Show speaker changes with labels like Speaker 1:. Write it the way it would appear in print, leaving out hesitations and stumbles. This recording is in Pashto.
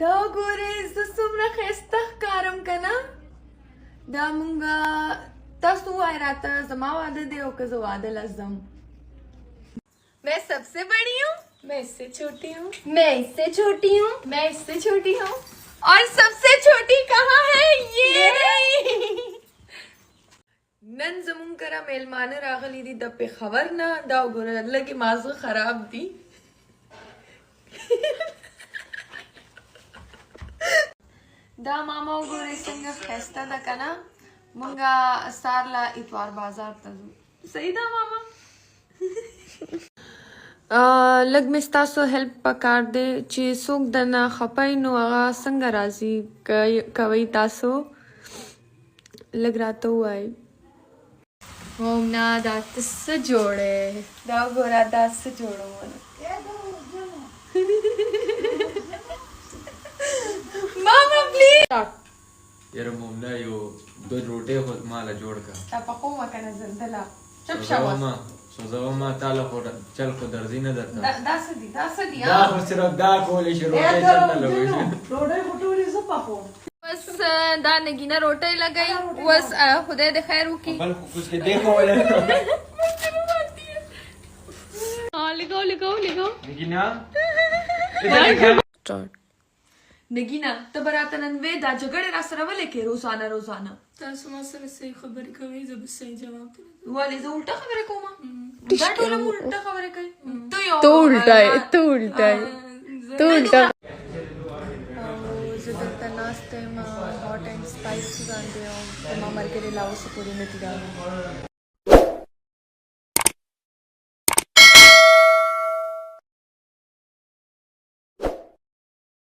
Speaker 1: دا ګورې زه څومره ښایسته ښکارم که نه دا مونږه تاسو ووایئ راته زما واده دی او که زه واده له ځم मैं सबसे बड़ी हूँ
Speaker 2: मैं इससे छोटी हूँ
Speaker 1: मैं इससे छोटी हूँ
Speaker 2: मैं इससे छोटी हूँ
Speaker 1: और सबसे छोटी कहाँ है ये रही नन زمون کره میلمانه راغلي دي د پېښور نه دا وګوره لږې مازغه خراب دي دا ماما وګورئ څنګه ښایسته ده که نه مونږه سهار له اتوار بازار ته ځو صحیح ده ماما لږ مې ستاسو هیلپ پکار دی چې څوک درنه خفه نو هغه څنګه راځي کوئ تاسو لږ راته ووایئ
Speaker 2: ओमना دا څه جوړه
Speaker 1: دا وګوره دا څه جوړونه ماما پلیز
Speaker 3: یاره مومنا یو دو روټۍ خو ماله جوړ کا
Speaker 1: تا پخو مکنه زندله چپ شوه
Speaker 3: سوزوما تعالی خو چل خو درځي نه درته
Speaker 1: دا څه دي دا څه دي
Speaker 3: دا خو صرف دا کولی شي روټۍ چل نه لګوي
Speaker 4: روډۍ خټوري زه پخو
Speaker 1: بس دا نگینه روټۍ لګئی بس خدای دې خیر وکړي
Speaker 3: بل خو کچھ کې دیکھو ولا
Speaker 1: لګاو لګاو لګاو
Speaker 3: نگینا
Speaker 1: نگینه ته به راته نن وې دا جګړې را سره ولې کې روزانه روزانه
Speaker 2: تاسو ما سره صحیح خبرې کوئ زه به صحیح جواب درکوم
Speaker 1: ولې زه الټه خبرې کوم دا ټوله مو الټه خبرې کوي ته یو
Speaker 2: تو الټا
Speaker 1: زه دلته ناسته یم هاټ اینډ سپایس باندې او زما ملګرې لا اوسه پورې نه دي راغلي